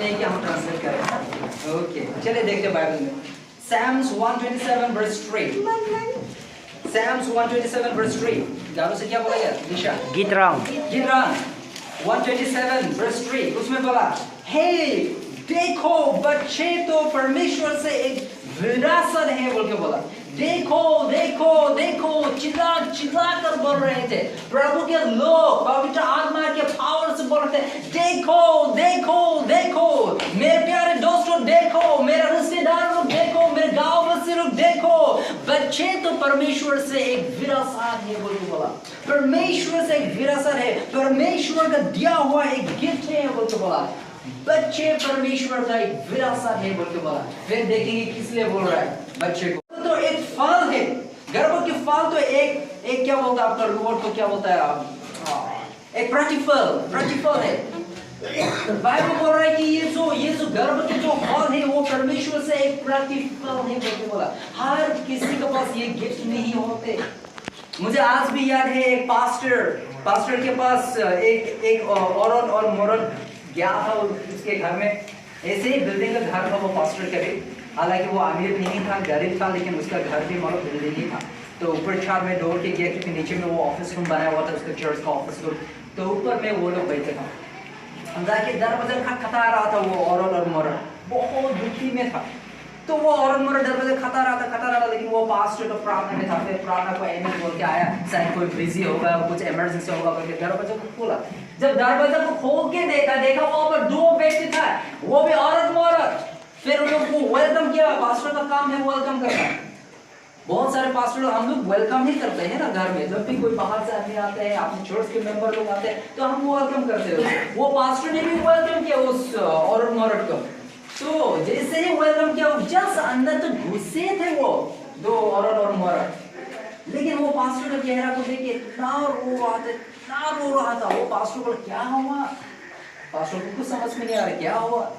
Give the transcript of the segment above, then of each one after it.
नहीं कि हम ट्रांसलेट करें। ओके, चलिए देखते हैं बाइबल में। Psalms 127 verse 3। Psalms 127 verse 3। गानों से क्या बोला यार निशा? गीत राम 127 verse 3 उसमें बोला, हे देखो बच्चे तो परमेश्वर से एक विरासत है बोल के बोला। देखो देखो देखो चिल्ला चिल्ला कर बोल रहे थे प्रभु के लोग, पवित्र आत्मा के पावर से बोल रहे थे, देखो देखो देखो मेरे प्यारे दोस्तों, देखो मेरे रिश्तेदार लोग, देखो मेरे गांव वासी लोग, देखो बच्चे तो परमेश्वर से एक विरासत है बोल के बोला। परमेश्वर से एक विरासत है, परमेश्वर का दिया हुआ एक गिफ्ट है बोल के बोला। बच्चे परमेश्वर का एक विरासत है बोल के बोला। फिर देखेंगे किस लिए बोल रहा है बच्चे को। तो एक फल है, गर्भ के फल तो एक क्या बोलता है आपका रोड को क्या बोलता है, एक प्रतिफल है। बाइबल बोल रहा है कि ये जो गर्भ के जो फल है वो परमेश्वर से एक प्रतिफल है बोल के बोला। हर किसी के पास ये गिफ्ट नहीं होते। मुझे आज भी याद है एक पास्टर के पास एक औरत और मर्द गया था उसके घर में। ऐसे ही बिल्डिंग का घर था वो पास्टर का भी, हालांकि वो अमीर नहीं था, गरीब था, लेकिन उसका घर भी मतलब बिल्डिंग ही था। तो ऊपर छत में डोर के गेट के नीचे में वो ऑफिस रूम बनाया हुआ था उसका, चर्च का ऑफिस रूम। तो ऊपर में वो लोग बैठे थे, हम जाके दरवाजा खटखटा रहा था। वो औरत और मर्द बहुत दुखी में था। तो वो औरत मर्द दरवाजा खटखटा रहा था, लेकिन वो पास्टर तो प्रार्थना में था। फिर प्रार्थना को एमेन बोल के आया, शायद कोई बिजी होगा, कुछ इमरजेंसी होगा बोल के दरवाजा को खोला। जब दरवाजा को खोल के देखा वहां पर दो व्यक्ति था, वो भी औरत मर्द। फिर उन लोग को वेलकम किया। पास्टर का काम है वेलकम करना। बहुत सारे पास्टर लोग हम लोग वेलकम ही करते हैं ना घर में। जब भी कोई बाहर से आदमी आते हैं, अपने चर्च के मेंबर लोग आते हैं, तो हम वेलकम करते हैं। वो पास्टर ने भी वेलकम किया उस औरत मर्द को। तो जैसे ही वेलकम किया, जस्ट अंदर तो घुसे थे वो दो औरत और मर्द, लेकिन वो पास्टर का चेहरा को देख के इतना रो रहा था। वो पास्टर को क्या हुआ, पास्टर को कुछ समझ में नहीं आ रहा क्या हुआ।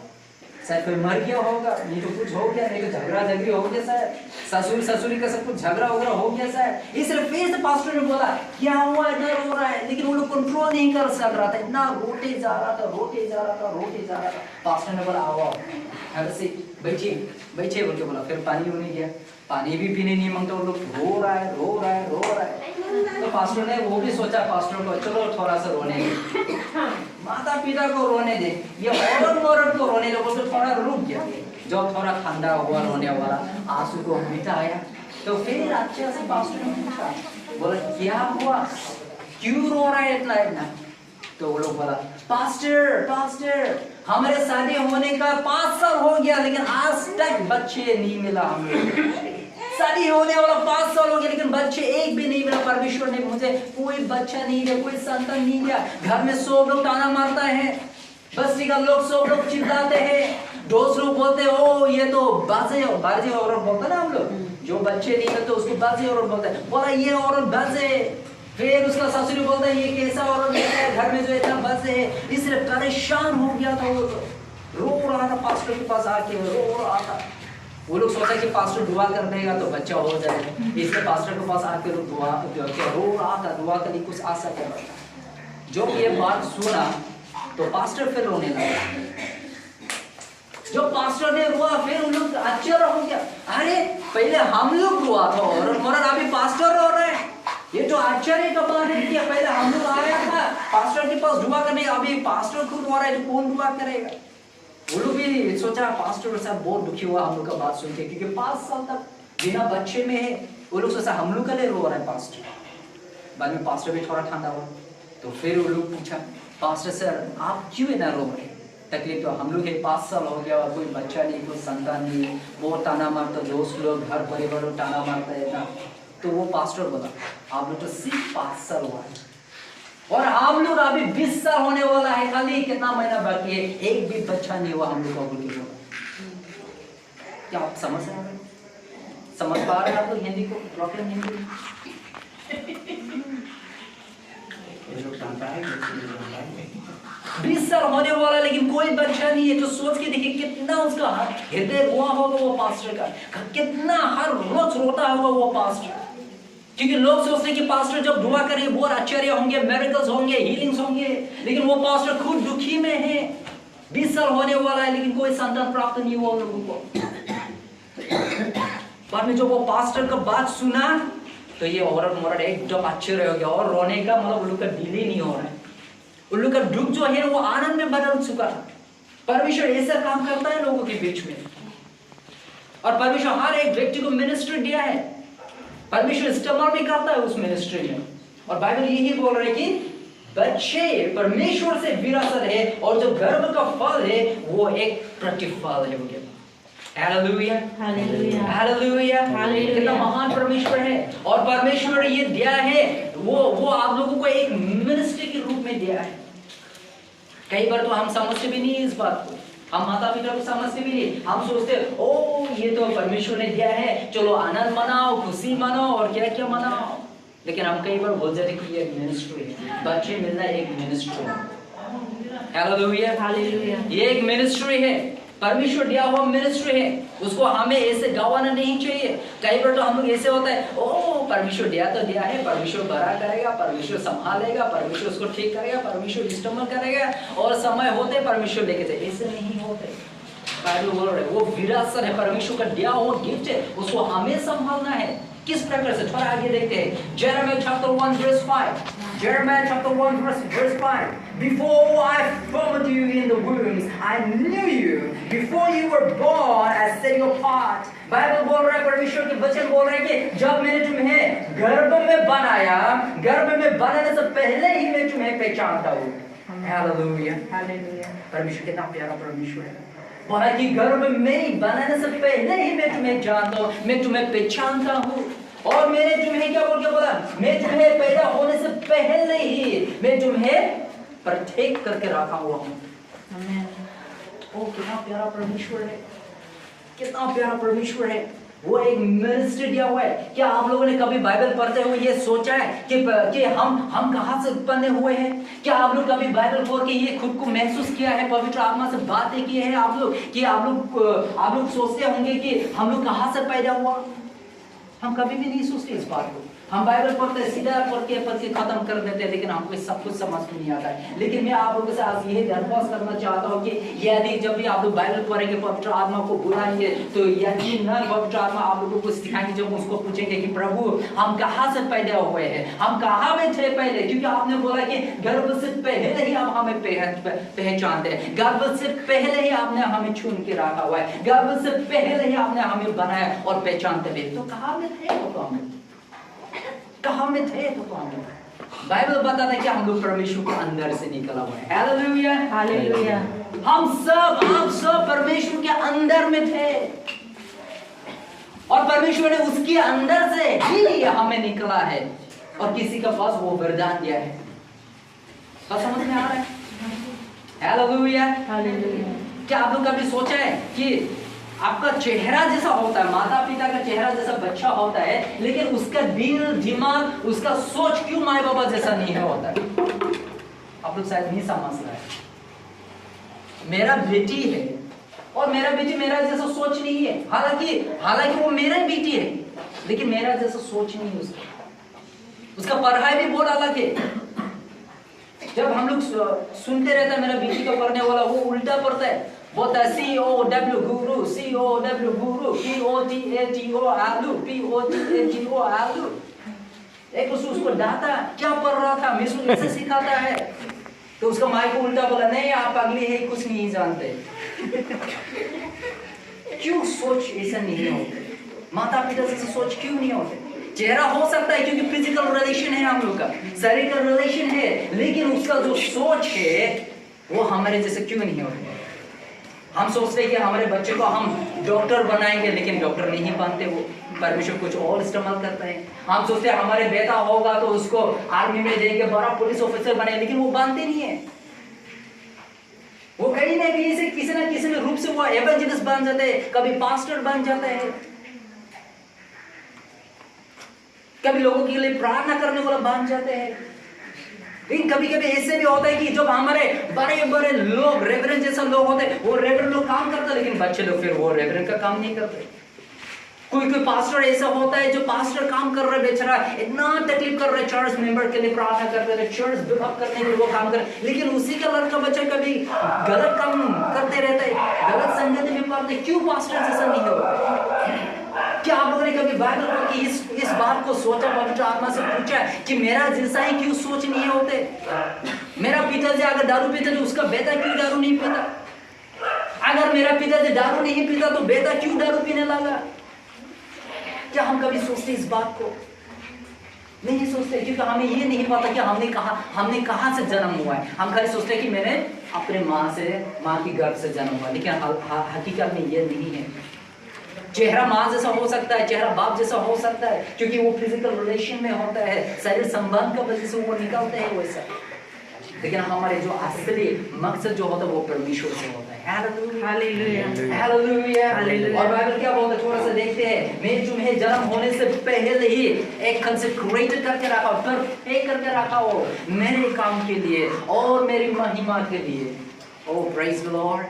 शायद कोई मर गया होगा, नहीं तो कुछ हो गया, नहीं तो झगड़ा झगड़ी हो गया, शायद ससुरी का सब कुछ झगड़ा वगैरह हो गया शायद। इसलिए फिर से पास्टर ने बोला क्या हुआ, इतना रो रहा है। लेकिन वो लोग कंट्रोल नहीं कर सक रहा था, इतना रोते जा रहा था। पास्टर ने बोला आओ बैठिए बोल के बोला। फिर पानी होने गया, पानी भी पीने नहीं मांगते वो लोग, रो रहा है। तो पास्टर ने वो भी सोचा, पास्टर को चलो थोड़ा सा रोने दे, माता पिता को रोने दे, ये औरत मर्द को रोने दे। तो थोड़ा रुक गया। जब थोड़ा ठंडा हुआ रोने वाला, आंसू को मिटाया, तो फिर अच्छे से पास्टर ने पूछा, बोला क्या हुआ, क्यों रो रहा है इतना। तो वो लोग बोला पास्टर हमारे शादी होने का 5 साल हो गया, लेकिन आज तक बच्चे नहीं मिला हमें। शादी होने वाला 5 साल हो गया, लेकिन बच्चे एक भी नहीं मिला। परमेश्वर ने मुझे कोई बच्चा नहीं दिया, कोई संतान नहीं दिया। घर में सब लोग ताना मारता है, बस्ती का लोग सब लोग चिल्लाते हैं। दोस्त लोग बोलते ओ ये तो बाजे औरत बोलते ना हम लोग, जो बच्चे नहीं मिलते उसको बाजे औरत बोलते हैं। बोला ये औरत बाजे। फिर उसका ससुर बोलता है ये कैसा औरत है घर में जो इतना बसे है। इसलिए परेशान हो गया था, वो रो रहा था। पास्टर के पास आके रो रहा था। वो लोग सोचा कि पास्टर दुआ कर देगा तो बच्चा हो जाएगा, इसलिए पास्टर के पास आके दुआ रो रहा था, दुआ करने कुछ आशा कर रहा था। जब ये बात सुना तो पास्टर फिर रोने लगा। जब पास्टर ने रोआ, फिर उन लोग आश्चर्य हो गया, अरे पहले हम लोग रोआ था और मरद अभी पास्टर रो रहे हैं। ये तो आश्चर्य का बात है कि पहले हम लोग आया था पास्टर के पास दुआ करने, अभी पास्टर खुद हो रहा है, तो कौन दुआ करेगा। वो लोग भी सोचा, पास्टर साहब बहुत दुखी हुआ हम लोग का बात सुन के, क्योंकि 5 साल तक बिना बच्चे में है। वो लोग सोचा हम लोग के लिए रो रहा है पास्टर। बाद में पास्टर भी थोड़ा ठंडा हुआ, तो फिर वो लोग पूछा पास्टर सर आप क्यों इतना रो रहे हैं, तकलीफ तो हम लोग 5 साल हो गया और कोई बच्चा नहीं, कोई संतान नहीं, बहुत ताना मारता, दोस्त लोग घर परिवार ताना मारता है ना। तो वो पास्टर बोला आप लोग तो सिर्फ 5 साल हुआ है और हम लोग अभी 20 साल होने वाला है, खाली कितना महीना बाकी है, एक भी बच्चा नहीं हुआ हम लोग का। बोल के बोला क्या आप समझ रहे हैं, समझ पा रहे हैं आप लोग हिंदी को, प्रॉब्लम हिंदी 20 साल होने वाला लेकिन कोई बच्चा नहीं है। तो सोच के देखिए कितना उसका हृदय हुआ होगा वो पास्टर का, कितना हर रोज रोता होगा वो पास्टर। क्योंकि लोग सोचते हैं कि पास्टर जब दुआ करेंगे बहुत आश्चर्य होंगे, मिरेकल्स होंगे, हीलिंग्स होंगे, लेकिन वो पास्टर खुद दुखी में है। 20 साल होने वाला है लेकिन कोई संतान प्राप्त नहीं हुआ लोगों को। बाद में जब वो पास्टर का बात सुना तो ये औरत मोरत एकदम आश्चर्य हो गया और रोने का मतलब उन लोग का दिल ही नहीं हो रहा है। उन लोग का दुख जो है वो आनंद में बदल चुका था। परमेश्वर ऐसा काम करता है लोगों के बीच में, और परमेश्वर हर एक व्यक्ति को मिनिस्ट्री दिया है। परमेश्वर इस्तेमाल भी करता है उस मिनिस्ट्री में। और बाइबल यही बोल रहा है कि बच्चे परमेश्वर से विरासत है और जो गर्भ का फल है वो एक प्रतिफल है उनके पास। Hallelujah, hallelujah, hallelujah, hallelujah. कितना महान परमेश्वर है। और परमेश्वर ये दिया है वो आप लोगों को एक मिनिस्ट्री के रूप में दिया है। कई बार तो हम समझते भी नहीं इस बात को, हम माता पिता को समझते भी नहीं। हम सोचते ओ ये तो परमेश्वर ने दिया है, चलो आनंद मनाओ, खुशी मनाओ और क्या क्या मनाओ। लेकिन हम कई बार बोल जाते कि ये एक मिनिस्ट्री है, बच्चे मिलना एक मिनिस्ट्री है। Hallelujah, hallelujah. ये एक मिनिस्ट्री है, परमेश्वर दिया हुआ मिनिस्ट्री है, उसको हमें ऐसे गंवाना नहीं चाहिए। कई बार तो हम लोग ऐसे होता है ओ परमेश्वर दिया तो दिया है, परमेश्वर बड़ा करेगा, परमेश्वर संभालेगा, परमेश्वर उसको ठीक करेगा, परमेश्वर इस्तेमाल करेगा और समय होते परमेश्वर लेके जाए। ऐसे नहीं होते। बाइबल बोल रहे वो विरासत है, परमेश्वर का दिया हुआ गिफ्ट है, उसको हमें संभालना है। किस प्रकार से, थोड़ा आगे देखते हैं। Jeremiah chapter 1 verse 5, Jeremiah chapter 1 verse 5, Before I formed you in the womb, I knew you. Before you were born, I set you apart. Bible बोल रहा है, परमेश्वर के वचन बोल रहे हैं कि जब मैंने तुम्हें गर्भ में बनाया, गर्भ में बनाने से पहले ही मैं तुम्हें पहचानता हूँ। Hallelujah, hallelujah. परमेश्वर कितना प्यारा परमेश्वर है। बोला कि गर्भ में बनाने से पहले ही मैं तुम्हें जानता हूँ, मैं तुम्हें पहचानता हूँ। और मैंने तुम्हें क्या बोल के बोला, मैं तुम्हें पैदा होने से पहले ही मैं तुम्हें प्रत्येक करके रखा हुआ हूँ। ओ कितना प्यारा परमेश्वर है, कितना प्यारा परमेश्वर है। वो एक मिनिस्ट्री दिया हुआ है। क्या आप लोगों ने कभी बाइबल पढ़ते हुए ये सोचा है कि हम कहाँ से उत्पन्न हुए हैं? क्या आप लोग कभी बाइबल पढ़ के ये खुद को महसूस किया है, पवित्र आत्मा से बातें की है आप लोग, कि आप लोग सोचते होंगे कि हम लोग कहाँ से पैदा हुआ? हम कभी भी नहीं सोचते इस बात को। हम बाइबल पढ़ते सीधा पढ़ के खत्म कर देते हैं, लेकिन हमको सब कुछ समझ में नहीं आता है। लेकिन मैं आप लोगों से आज यही दरख्वास्त करना चाहता हूँ कि यदि जब भी आप लोग बाइबल पढ़ेंगे, पवित्र आत्मा को बुलाएंगे, तो यकीनन पवित्र आत्मा आप लोगों को सिखाएंगे। जब उसको पूछेंगे कि प्रभु हम कहाँ से पैदा हुए हैं, हम कहाँ में थे पहले, क्योंकि आपने बोला कि गर्भ से पहले ही आप हमें पहचानते हैं, गर्भ से पहले ही आपने हमें चुन के रखा हुआ है, गर्भ से पहले ही आपने हमें बनाया और पहचानते थे। तो कहाँ में थे तो हम, कहाँ में थे तो हम? बाइबल बताता है कि हम लोग परमेश्वर के अंदर से निकला हुआ है। Hallelujah, hallelujah. हम सब, आप सब परमेश्वर के अंदर में थे और परमेश्वर ने उसके अंदर से ही हमें निकला है और किसी का पास वो वरदान दिया है। तो समझ में आ रहा है? Hallelujah, hallelujah. क्या आप लोग कभी सोचा है कि आपका चेहरा जैसा होता है, माता पिता का चेहरा जैसा बच्चा होता है, लेकिन उसका दिल, दिमाग, उसका सोच क्यों माँ बाबा जैसा नहीं होता है? आप लोग शायद नहीं समझ रहे हैं। मेरा बेटी है और मेरा बेटी मेरा जैसा सोच नहीं है। हालांकि वो मेरा बेटी है, लेकिन मेरा जैसा सोच नहीं है उसका पढ़ाई भी बहुत अलग है। जब हम लोग सुनते रहते हैं मेरा बेटी का पढ़ने वाला वो उल्टा पढ़ता है, बोलता है COW गुरु, COW गुरु, POTATO आलू, POTATO आलू। एक उसको डांटा, क्या पढ़ रहा था, मैं उसको कैसे सिखाता है, तो उसका माँ को उल्टा बोला, नहीं आप अगली है, कुछ नहीं जानते। क्यों सोच ऐसा नहीं होते? माता पिता से सोच क्यों नहीं होते? चेहरा हो सकता है क्योंकि फिजिकल रिलेशन है, हम लोग का शरीर का रिलेशन है, लेकिन उसका जो सोच है वो हमारे जैसे क्यों नहीं होते? हम सोचते हैं कि हमारे बच्चे को हम डॉक्टर बनाएंगे, लेकिन डॉक्टर नहीं बनते, वो परमेश्वर कुछ और इस्तेमाल करता है। हम सोचते हैं हमारे बेटा होगा तो उसको आर्मी में देंगे, बड़ा पुलिस ऑफिसर बने, लेकिन वो बनते नहीं है। वो कहीं ना कहीं से किसी ना किसी रूप से वो एवेंजलिस्ट बन जाते हैं, कभी पास्टर बन जाते हैं, कभी लोगों के लिए प्रार्थना करने वाला बन जाते हैं। लेकिन कभी कभी ऐसे भी होता है कि जब हमारे बड़े बड़े लोग, रेवरेंड जैसा लोग होते हैं, वो रेवरेंड लोग काम करते हैं, लेकिन बच्चे लोग फिर वो रेवरेंड का काम नहीं करते। कोई पास्टर ऐसा होता है जो पास्टर काम कर रहा है बेचारा, इतना तकलीफ कर रहा है चर्च मेंबर के लिए प्रार्थना करते रहे, चर्च बिल्डअप करने के लिए वो काम कर, लेकिन उसी का लड़का बच्चा कभी गलत काम करते रहता है, गलत संगत में पड़ते, क्यों पास्टर जैसा नहीं होगा? क्या आप लोगों ने कभी बाइबल पढ़ के इस बात को सोचा, पवित्र आत्मा से पूछा कि मेरा जैसा ही क्यों सोच नहीं होते? मेरा पिताजी अगर दारू पीता तो उसका बेटा क्यों दारू नहीं पीता? अगर मेरा पिताजी दारू नहीं पीता तो बेटा क्यों दारू पीने लगा? क्या हम कभी सोचते इस बात को? नहीं सोचते, क्योंकि हमें ये नहीं पता कि हमने कहाँ से जन्म हुआ है। हम खाली सोचते हैं कि मैंने अपने माँ की गर्भ से जन्म हुआ, लेकिन हकीकत में ये नहीं है। चेहरा माँ जैसा हो सकता है, चेहरा बाप जैसा हो सकता है, क्योंकि वो फिजिकल रिलेशन में होता है, शरीर संबंध का वजह से वो निकलते हैं वैसा, लेकिन हमारे जो असली मकसद जो होता है वो परमेश्वर से होता है। हालेलुया। और बाइबल क्या बोलता है, थोड़ा सा देखते हैं। मैं तुम्हें जन्म होने से पहले ही एक कंसेक्रेटेड करके रखा, परफेक्ट करके रखा हो मेरे काम के लिए और मेरी महिमा के लिए। ओह प्रेज द लॉर्ड।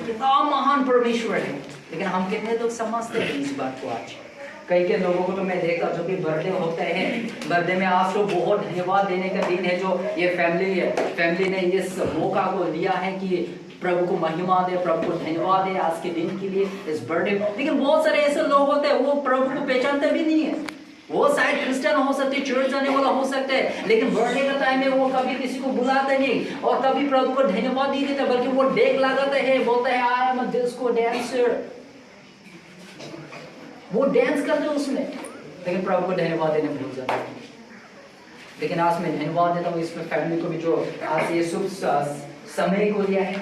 कितना महान परमेश्वर है, लेकिन हम कितने लोग समझते हैं इस बात को? आज कई लोगों को तो मैं देखता जो कि बर्थडे होते हैं, बर्थडे में आज तो बहुत धन्यवाद देने का दिन है, जो ये फैमिली ने इस मौका को लिया है कि प्रभु को महिमा दे, प्रभु को धन्यवाद दे आज के दिन के लिए, इस बर्थडे। लेकिन बहुत सारे ऐसे लोग होते हैं वो प्रभु को पहचानते भी नहीं है। वो शायद क्रिश्चियन हो सकते, चर्च जाने वाला हो सकते हैं, लेकिन बर्थडे का टाइम में वो कभी किसी को बुलाते नहीं और कभी प्रभु को धन्यवाद नहीं देते, बल्कि वो डेक लगाते हैं, बोलते हैं I am a disco dancer, वो डांस करते हैं उसमें, लेकिन प्रभु को धन्यवाद देने भूल जाते हैं। लेकिन आज मैं धन्यवाद देता हूँ इसमें फैमिली को भी, जो आज ये शुभ समय को लिया है,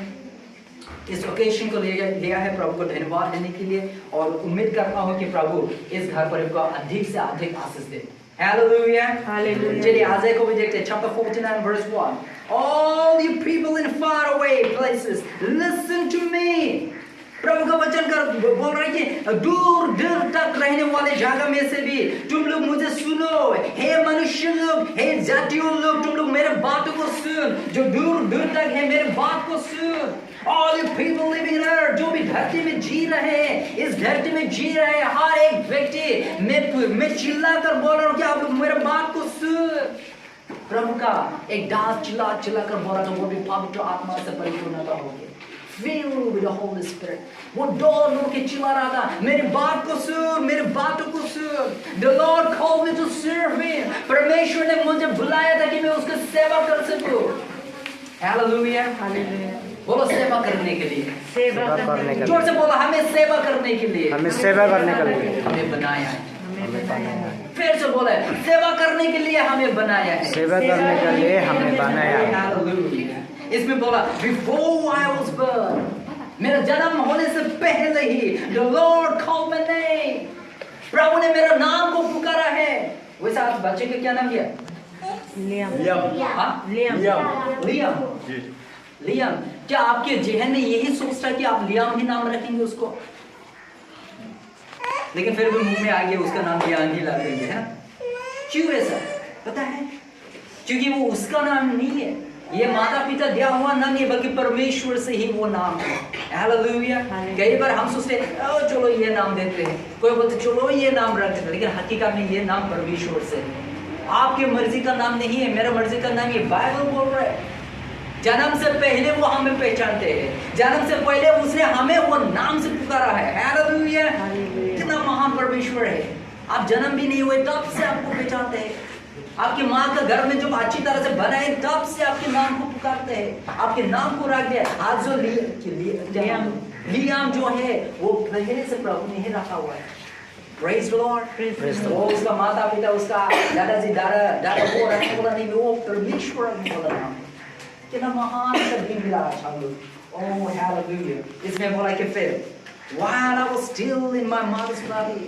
इस ओकेशन को लिया है प्रभु को धन्यवाद देने के लिए, और उम्मीद करता हूँ कि प्रभु इस घर पर इनको अधिक से अधिक आशीष दे। हालेलुया। चलिए आज़ाई को भी देखते हैं, chapter 49 verse 1. All you people in far away places, listen to me. प्रभु का वचन कर बोल रहे कि दूर दूर तक रहने वाले जगह में से भी तुम लोग मुझे सुनो। हे मनुष्य लोग, हे जातियों लोग, तुम लोग मेरे बातों को सुन, जो दूर दूर तक है मेरे बात को सुन। All you people living in earth, जो भी धरती में जी रहे हैं, इस धरती में जी रहे हैं हर एक व्यक्ति, मैं चिल्ला कर बोल रहा हूँ कि आप लोग मेरे बात को सुन। प्रभु का एक दास चिल्ला कर बोल रहा था, वो भी पवित्र आत्मा से परिपूर्णता होगी, filled with the Holy Spirit. वो डोर के चिल्ला रहा था, मेरी बात को सुन, मेरी बातों को सुन। The Lord called me to serve Him. परमेश्वर ने मुझे बुलाया था कि मैं उसकी सेवा कर सकूं। Hallelujah. बोलो सेवा करने के लिए, सेवा करने के लिए, जोर से बोलो हमें सेवा करने के लिए, हमें सेवा करने के लिए हमें बनाया है। फिर से बोले सेवा करने के लिए हमें बनाया है, सेवा करने के लिए हमें बनाया है। Hallelujah. इसमें बोला before I was born, मेरा जन्म होने से पहले ही the Lord called my name, प्रभु ने मेरा नाम को पुकारा है। वैसे आज बच्चे का क्या नाम किया? लियम। क्या आपके जहन में यही सोचता कि आप लियाम ही नाम रखेंगे उसको? लेकिन फिर भी मुंह में आ गया उसका नाम लियाम ही ला देंगे, है? क्यों ऐसा? पता है? क्योंकि वो उसका नाम नहीं है, ये माता पिता दिया हुआ नाम नहीं, बल्कि परमेश्वर से ही वो नाम है। हालेलुया। कई बार हम सोचते हैं चलो ये नाम देते हैं, कोई बोलते चलो ये नाम रख देते, लेकिन हकीकत में ये नाम परमेश्वर से है। आपकी मर्जी का नाम नहीं है, मेरा मर्जी का नाम, ये बाइबल बोल रहा है। जन्म से पहले वो हमें पहचानते हैं, जन्म से पहले उसने हमें वो नाम से पुकारा है। हालेलुया। कितना महान परमेश्वर है। आप जन्म भी नहीं हुए तब से आपको पहचानते हैं, आपकी माँ का घर में जब अच्छी तरह से बनाए तब से आपके नाम को पुकारते हैं, आपके नाम को रख दिया। आज जो लियाम जो है वो पहले से प्रभु ने ही रखा हुआ है। Praise the Lord. वो उसका माता पिता, उसका दादाजी दादा वो रखने वाला नहीं, वो परमेश्वर रखने वाला नाम है। कितना महान शब्द मिला हम लोग। Oh hallelujah. इसमें बोला कि फिर while I was still in my mother's body,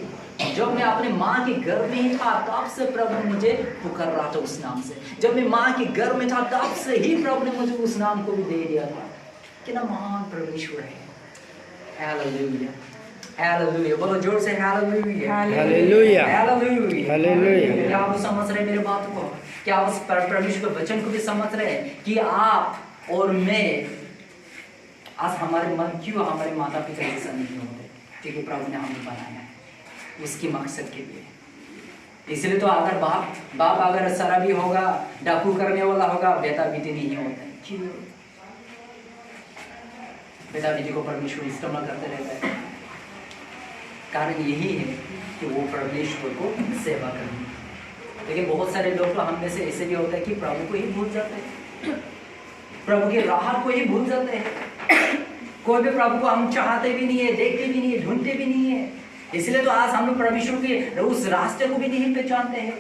जब मैं अपने माँ के गर्भ में ही था तब से प्रभु ने मुझे पुकार रहा था उस नाम से। जब मैं माँ के गर्भ में था तब से ही प्रभु ने मुझे उस नाम को भी दे दिया था। कितना महान परमेश्वर है। हालेलुया। हालेलुया। बोलो जोर से हालेलुया। हालेलुया। हालेलुया। हालेलुया। क्या आप समझ रहे हैं मेरे बात को? क्या आप परमेश्वर के वचन को भी समझ रहे हैं कि आप और मैं आज हमारे मन क्यों हमारे माता पिता जैसा नहीं होते? क्योंकि प्रभु ने हमें बनाया है। उसकी मकसद के लिए। इसलिए तो अगर बाप अगर शराबी होगा, डाकू करने वाला होगा, बेटा बेटी नहीं होता है। क्यों? बेटा बेटी को परमेश्वर इस्तेमाल करते रहता है। कारण यही है कि वो परमेश्वर को सेवा करनी। लेकिन बहुत सारे लोग तो हम में से ऐसे भी होता है कि प्रभु को ही भूल जाते हैं, प्रभु के राह को ही भूल जाते हैं। कोई भी प्रभु को हम चाहते भी नहीं है, देखते भी नहीं है, ढूंढते भी नहीं है। इसलिए तो आज हम लोग परमेश्वर के उस रास्ते को भी नहीं पहचानते हैं।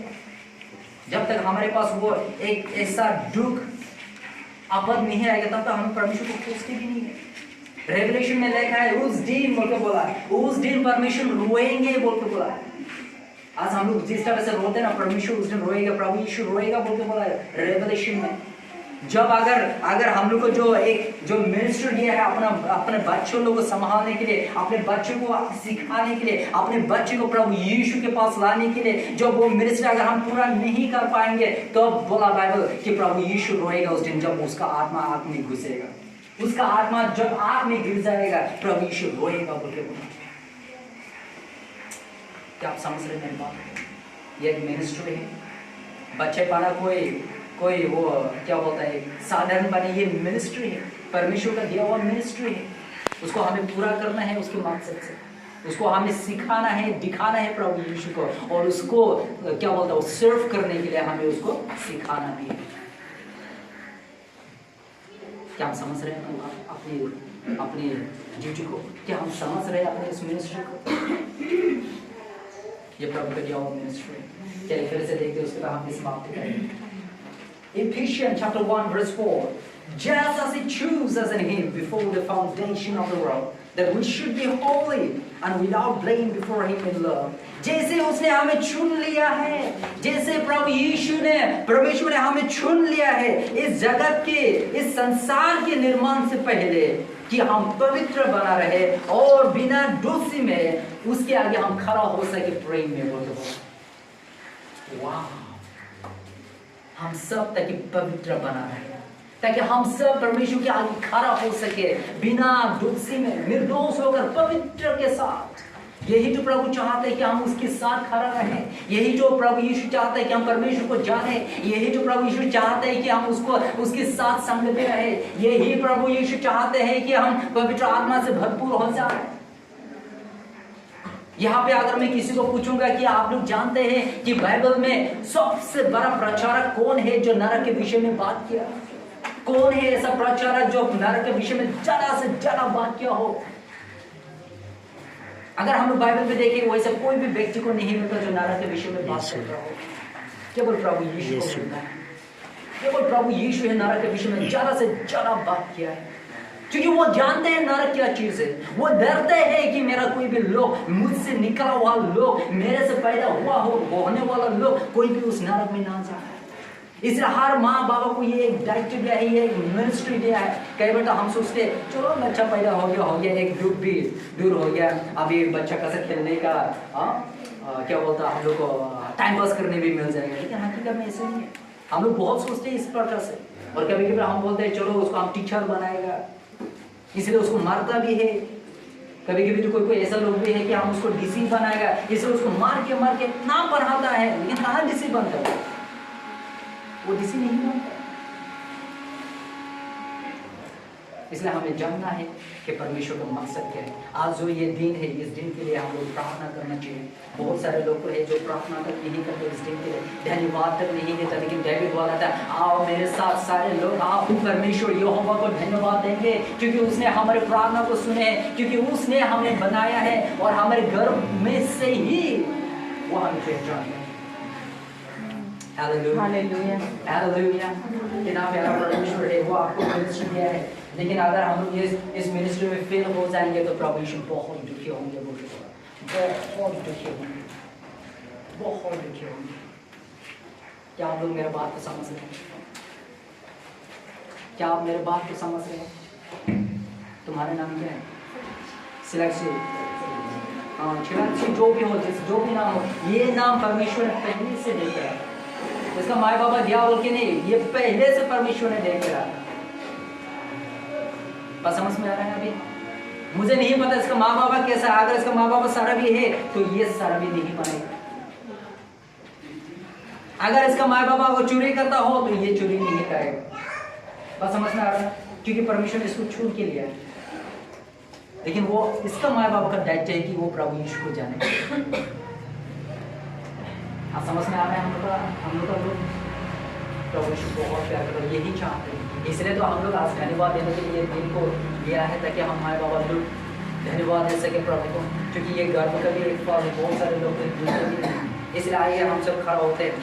जब तक हमारे पास वो एक ऐसा दुख आपद नहीं आएगा तब तक हम परमेश्वर को खोजते भी नहीं है। रेवलेशन में लिखा है उस दिन बोल के बोला है, उस दिन परमेश्वर रोएंगे बोल के बोला है। आज हम लोग जिस तरह से रोते हैं ना, परमेश्वर उस दिन रोएगा, प्रभु यीशु रोएगा बोल के बोला है रेवलेशन में। जब अगर हम लोग को जो मिनिस्टर दिया है अपने बच्चों लोगों को संभालने के लिए, अपने बच्चों को सिखाने के लिए, अपने बच्चे को प्रभु यीशु के पास लाने के लिए, जब वो मिनिस्टर अगर हम पूरा नहीं कर पाएंगे तो बोला बाइबल कि प्रभु यीशु रोएगा उस दिन जब उसका आत्मा आग में घुसेगा। उसका आत्मा जब आग में गिर जाएगा प्रभु यीशु रोएगा बोल के बोला। क्या आप समझ रहे मेरी बात? ये एक मिनिस्टर है। बच्चे पाना कोई वो क्या बोलता है साधारण बने, ये मिनिस्ट्री है, परमेश्वर का दिया हुआ मिनिस्ट्री है। उसको हमें पूरा करना है उसके मकसद से, उसको हमें सिखाना है, दिखाना है प्रभु यीशु को, और उसको क्या बोलता है सर्व करने के लिए हमें उसको सिखाना भी है। क्या हम समझ रहे हैं अपनी ड्यूटी को? क्या हम समझ रहे हैं अपने इस मिनिस्ट्री को? ये प्रभु का दिया हुआ मिनिस्ट्री है। चलिए फिर से देखते हैं, उसके बाद हम समाप्त करेंगे। Ephesians chapter 1 verse 4, just as he chose us in him before the foundation of the world, that we should be holy and without blame before him in love. जैसे उसने हमें चुन लिया है, जैसे प्रभु यीशु ने, परमेश्वर ने हमें चुन लिया है इस जगत के, इस संसार के निर्माण से पहले, कि हम पवित्र बना रहे और बिना दोषी में उसके आगे हम खड़ा हो सके प्रेम में। बोलो वाह, हम सब ताकि पवित्र बना रहे, ताकि हम सब परमेश्वर के आगे खड़ा हो सके बिना दोषी में, निर्दोष होकर पवित्र के साथ। यही तो प्रभु चाहते हैं कि हम उसके साथ खड़ा रहें। यही तो प्रभु यीशु चाहते हैं कि हम परमेश्वर को जाने। यही तो प्रभु यीशु चाहते हैं कि हम उसके साथ संग में रहें। यही प्रभु यीशु चाहते हैं कि हम पवित्र आत्मा से भरपूर हो जाए। यहाँ पे अगर मैं किसी को पूछूंगा कि आप लोग जानते हैं कि बाइबल में सबसे बड़ा प्रचारक कौन है जो नरक के विषय में बात किया? कौन है ऐसा प्रचारक जो नरक के विषय में ज्यादा से ज्यादा बात किया हो? अगर हम लोग बाइबल में देखें वैसे कोई भी व्यक्ति को नहीं मिलता जो नरक के विषय में बात करता हो। केवल प्रभु यीशु को मिलता है। केवल प्रभु यीशु है नरक के विषय में ज्यादा से ज्यादा बात किया है, क्योंकि वो जानते हैं नरक क्या चीज है। वो डरते हैं कि मेरा कोई भी लोग, मुझसे निकला हुआ लोग, मेरे से पैदा हुआ हो होने वाला लोग कोई भी उस नरक में ना जाए। इसलिए हर माँ बाबा को ये एक दायित्व दिया है, ये एक मिनिस्ट्री दिया है। कई बार तो हम सोचते चलो बच्चा पैदा हो गया, एक दुख भी दूर हो गया, अभी बच्चा कैसे खेलने का क्या बोलता हम लोग को टाइम पास करने भी मिल जाएगा। लेकिन हकीकत में ऐसा नहीं है। हम लोग बहुत सोचते हैं इस प्रकार से, और कभी कभी हम बोलते हैं चलो उसको हम टीचर बनाएगा, इसलिए उसको मारता भी है। कभी कभी तो कोई ऐसा लोग भी है कि हम उसको डीसी बनाएगा, इसलिए उसको मार के इतना पढ़ाता है, लेकिन कहाँ डीसी बनता है? वो डीसी नहीं बनता। इसलिए हमें जानना है कि परमेश्वर का मकसद क्या है। आज जो ये दिन है, इस दिन के लिए हम लोग प्रार्थना करना चाहिए। बहुत सारे लोग है जो प्रार्थना तक नहीं करते इस दिन के लिए, धन्यवाद तक नहीं देता। लेकिन डेविड बोला था आओ मेरे साथ सारे लोग आओ, परमेश्वर यहोवा को धन्यवाद देंगे क्योंकि उसने हमारे प्रार्थना को सुने, क्योंकि उसने हमें बनाया है और हमारे गर्भ में से ही वो हमें पहचान है। Hallelujah hallelujah hallelujah. इतना प्यारा परमेश्वर है, वो आपको मिनिस्ट्री दिया है। लेकिन अगर हम लोग इस मिनिस्ट्री में फेल हो जाएंगे तो प्रभु यीशु बहुत दुखी होंगे, बहुत दुखी होंगे, बहुत दुखी होंगे। क्या आप लोग मेरे बात को समझ रहे हैं? क्या आप मेरे बात को समझ रहे हैं? तुम्हारा नाम क्या है? सिलेक्सी, सिलेक्सी जो भी हो, जो भी नाम हो, ये नाम परमेश्वर ने पहले से देखा है। इसका माँ बाबा दिया बोल के नहीं, ये पहले से परमेश्वर ने देख रहा है। समझ में आ रहा है? अभी मुझे नहीं पता इसका माँ बाप कैसा है, अगर इसका माँ बाप सारा भी है तो ये सारा भी नहीं बनेगा। अगर इसका माँ बाप वो चोरी करता हो तो ये चोरी नहीं करेगा। बस समझ में आ रहा है, क्योंकि परमेश्वर ने इसको छूट के लिया है। लेकिन वो इसका माँ बाप का दायित्व है कि वो प्रभु यीशु को जाने। आप समझ में आ रहा है हम लोग का लोग प्रभु यीशु को बहुत प्यार करते, यही चाहते हैं। इसलिए तो हम लोग आज धन्यवाद देने के लिए दिन को लिया है, ताकि हम माँ बाप लोग धन्यवाद दे सके प्रभु को, क्योंकि ये गर्व का भी एक फल है। बहुत सारे लोग इसलिए आइए हम सब खड़ा होते हैं।